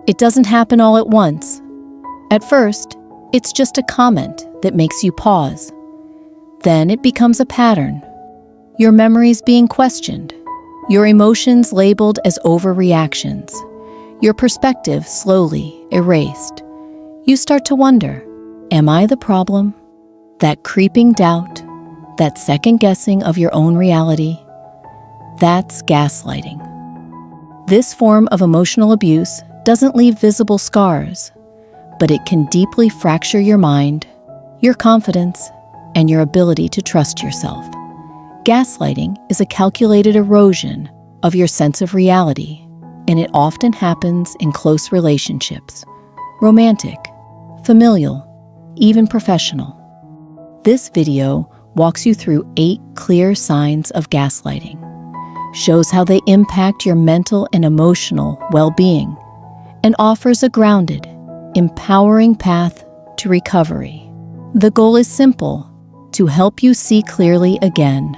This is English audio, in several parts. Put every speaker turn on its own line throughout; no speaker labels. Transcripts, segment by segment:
It doesn't happen all at once. At first, it's just a comment that makes you pause. Then it becomes a pattern. Your memories being questioned, your emotions labeled as overreactions, your perspective slowly erased. You start to wonder, am I the problem? That creeping doubt, that second guessing of your own reality, that's gaslighting. This form of emotional abuse doesn't leave visible scars, but it can deeply fracture your mind, your confidence, and your ability to trust yourself. Gaslighting is a calculated erosion of your sense of reality, and it often happens in close relationships, romantic, familial, even professional. This video walks you through 8 clear signs of gaslighting, shows how they impact your mental and emotional well-being, and offers a grounded, empowering path to recovery. The goal is simple: to help you see clearly again,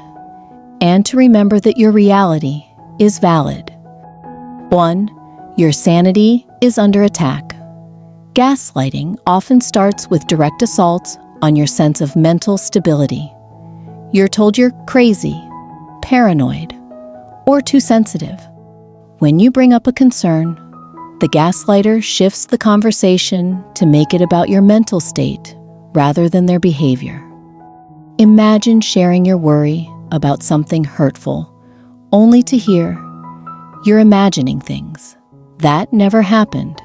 and to remember that your reality is valid. 1. Your sanity is under attack. Gaslighting often starts with direct assaults on your sense of mental stability. You're told you're crazy, paranoid, or too sensitive. When you bring up a concern, the gaslighter shifts the conversation to make it about your mental state rather than their behavior. Imagine sharing your worry about something hurtful, only to hear, "You're imagining things. That never happened."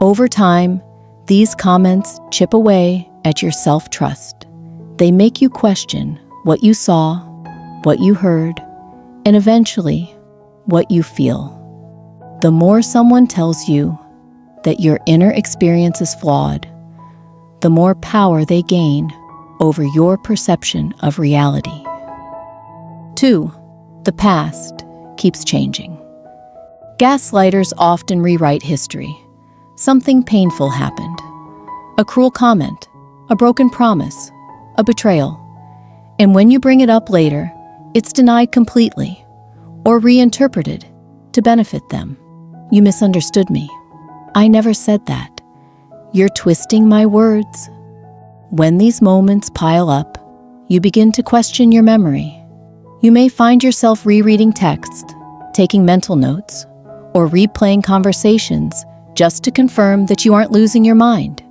Over time, these comments chip away at your self-trust. They make you question what you saw, what you heard, and eventually, what you feel. The more someone tells you that your inner experience is flawed, the more power they gain over your perception of reality. 2. The past keeps changing. Gaslighters often rewrite history. Something painful happened. A cruel comment, a broken promise, a betrayal. And when you bring it up later, it's denied completely or reinterpreted to benefit them. "You misunderstood me. I never said that. You're twisting my words." When these moments pile up, you begin to question your memory. You may find yourself rereading texts, taking mental notes, or replaying conversations just to confirm that you aren't losing your mind.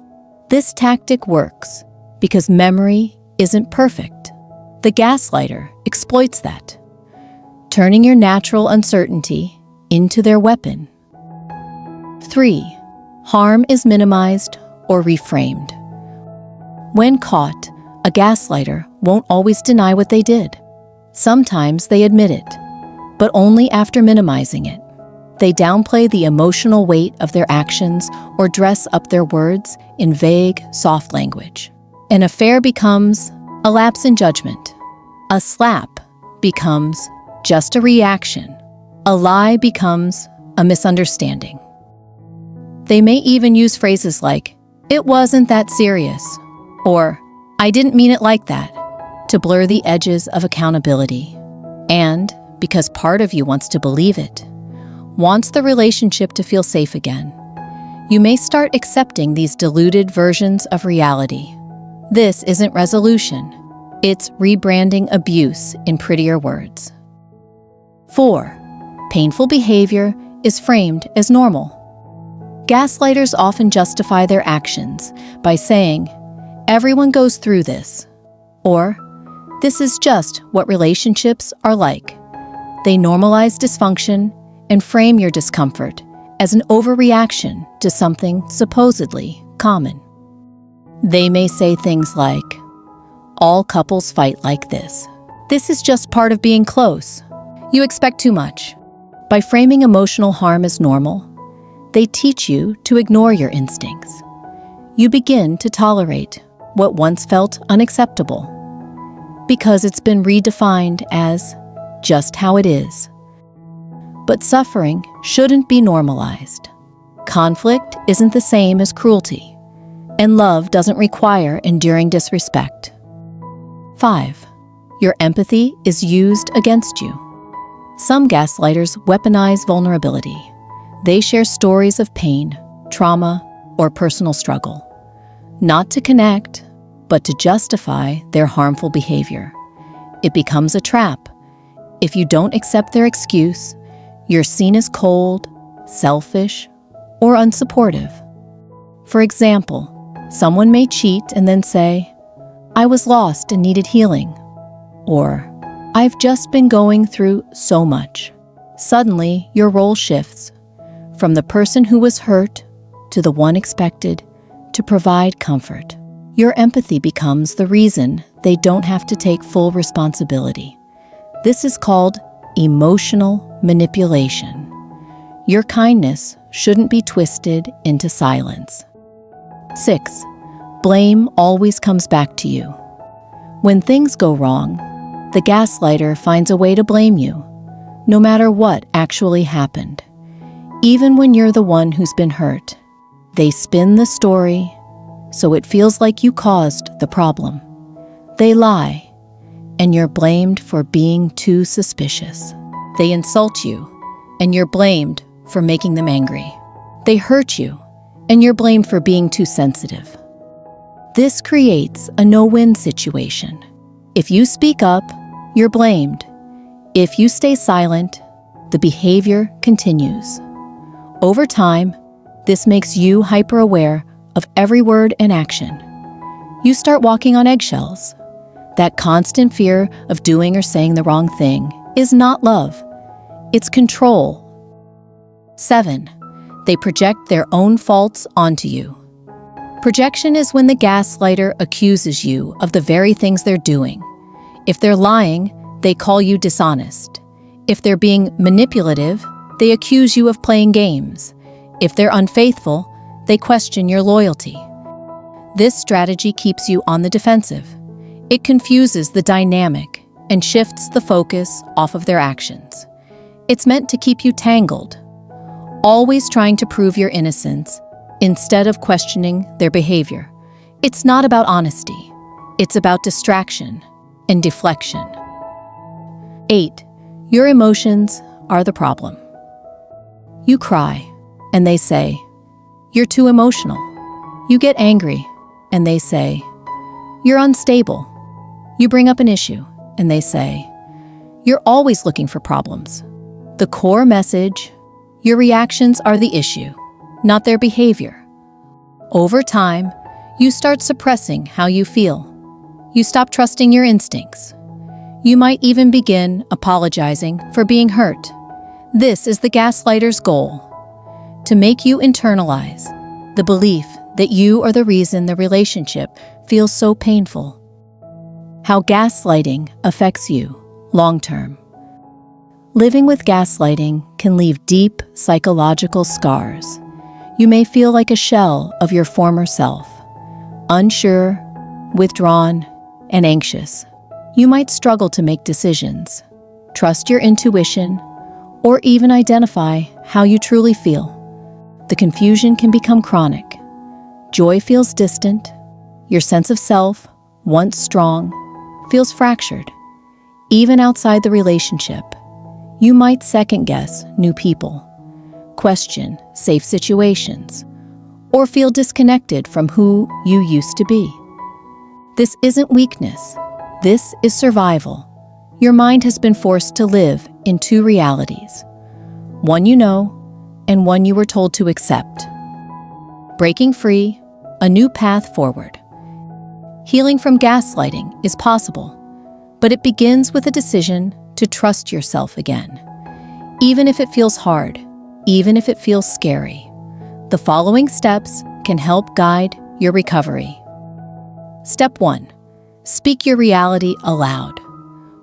This tactic works because memory isn't perfect. The gaslighter exploits that, turning your natural uncertainty into their weapon. 3. Harm is minimized or reframed. When caught, a gaslighter won't always deny what they did. Sometimes they admit it, but only after minimizing it. They downplay the emotional weight of their actions or dress up their words in vague, soft language. An affair becomes a lapse in judgment. A slap becomes just a reaction. A lie becomes a misunderstanding. They may even use phrases like, "It wasn't that serious," or "I didn't mean it like that," to blur the edges of accountability. And because part of you wants to believe it, wants the relationship to feel safe again, you may start accepting these diluted versions of reality. This isn't resolution. It's rebranding abuse in prettier words. 4. Painful behavior is framed as normal. Gaslighters often justify their actions by saying, "Everyone goes through this," or "This is just what relationships are like." They normalize dysfunction and frame your discomfort as an overreaction to something supposedly common. They may say things like, "All couples fight like this. This is just part of being close. You expect too much." By framing emotional harm as normal, they teach you to ignore your instincts. You begin to tolerate what once felt unacceptable because it's been redefined as just how it is. But suffering shouldn't be normalized. Conflict isn't the same as cruelty, and love doesn't require enduring disrespect. 5. Your empathy is used against you. Some gaslighters weaponize vulnerability. They share stories of pain, trauma, or personal struggle. Not to connect, but to justify their harmful behavior. It becomes a trap. If you don't accept their excuse, you're seen as cold, selfish, or unsupportive. For example, someone may cheat and then say, "I was lost and needed healing," or "I've just been going through so much." Suddenly, your role shifts from the person who was hurt to the one expected to provide comfort. Your empathy becomes the reason they don't have to take full responsibility. This is called emotional manipulation. Your kindness shouldn't be twisted into silence. 6. Blame always comes back to you. When things go wrong, the gaslighter finds a way to blame you, no matter what actually happened. Even when you're the one who's been hurt, they spin the story so it feels like you caused the problem. They lie, and you're blamed for being too suspicious. They insult you, and you're blamed for making them angry. They hurt you, and you're blamed for being too sensitive. This creates a no-win situation. If you speak up, you're blamed. If you stay silent, the behavior continues. Over time, this makes you hyper-aware of every word and action. You start walking on eggshells. That constant fear of doing or saying the wrong thing is not love. It's control. 7. They project their own faults onto you. Projection is when the gaslighter accuses you of the very things they're doing. If they're lying, they call you dishonest. If they're being manipulative, they accuse you of playing games. If they're unfaithful, they question your loyalty. This strategy keeps you on the defensive. It confuses the dynamic and shifts the focus off of their actions. It's meant to keep you tangled, always trying to prove your innocence instead of questioning their behavior. It's not about honesty. It's about distraction and deflection. 8. Your emotions are the problem. You cry, and they say, "You're too emotional." You get angry, and they say, "You're unstable." You bring up an issue, and they say, "You're always looking for problems." The core message: your reactions are the issue, not their behavior. Over time, you start suppressing how you feel. You stop trusting your instincts. You might even begin apologizing for being hurt. This is the gaslighter's goal: to make you internalize the belief that you are the reason the relationship feels so painful. How gaslighting affects you long-term. Living with gaslighting can leave deep psychological scars. You may feel like a shell of your former self, unsure, withdrawn, and anxious. You might struggle to make decisions, trust your intuition, or even identify how you truly feel. The confusion can become chronic. Joy feels distant. Your sense of self, once strong, feels fractured. Even outside the relationship, you might second-guess new people, question safe situations, or feel disconnected from who you used to be. This isn't weakness. This is survival. Your mind has been forced to live in two realities, one you know and one you were told to accept. Breaking free, a new path forward. Healing from gaslighting is possible, but it begins with a decision to trust yourself again. Even if it feels hard, even if it feels scary, the following steps can help guide your recovery. Step 1. Speak your reality aloud.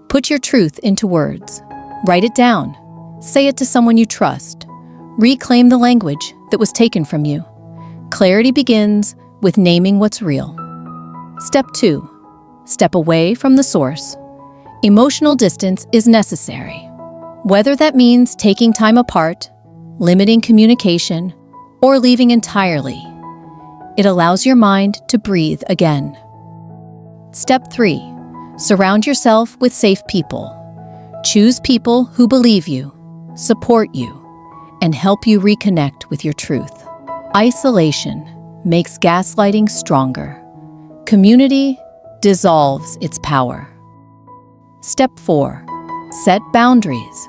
Put your truth into words. Write it down. Say it to someone you trust. Reclaim the language that was taken from you. Clarity begins with naming what's real. Step 2. Step away from the source. Emotional distance is necessary. Whether that means taking time apart, limiting communication, or leaving entirely, it allows your mind to breathe again. Step 3. Surround yourself with safe people. Choose people who believe you, support you, and help you reconnect with your truth. Isolation makes gaslighting stronger. Community dissolves its power. Step 4. Set boundaries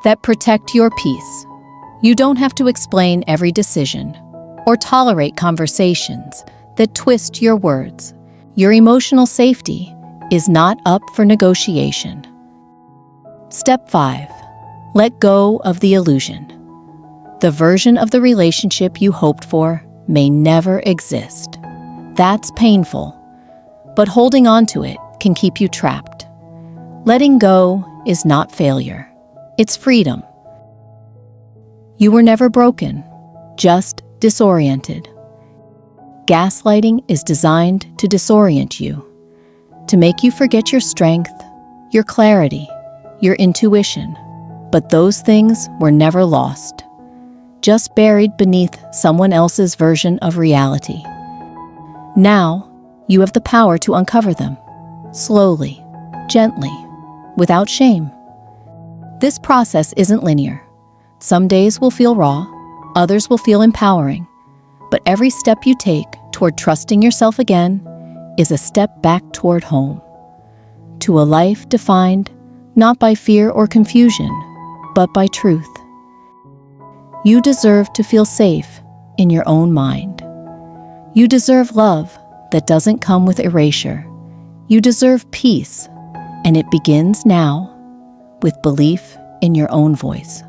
that protect your peace. You don't have to explain every decision or tolerate conversations that twist your words. Your emotional safety is not up for negotiation. Step 5. Let go of the illusion. The version of the relationship you hoped for may never exist. That's painful, but holding on to it can keep you trapped. Letting go is not failure. It's freedom. You were never broken, just disoriented. Gaslighting is designed to disorient you, to make you forget your strength, your clarity, your intuition. But those things were never lost, just buried beneath someone else's version of reality. Now, you have the power to uncover them, slowly, gently, without shame. This process isn't linear. Some days will feel raw, others will feel empowering, but every step you take toward trusting yourself again is a step back toward home, to a life defined not by fear or confusion, but by truth. You deserve to feel safe in your own mind. You deserve love that doesn't come with erasure. You deserve peace, and it begins now with belief in your own voice.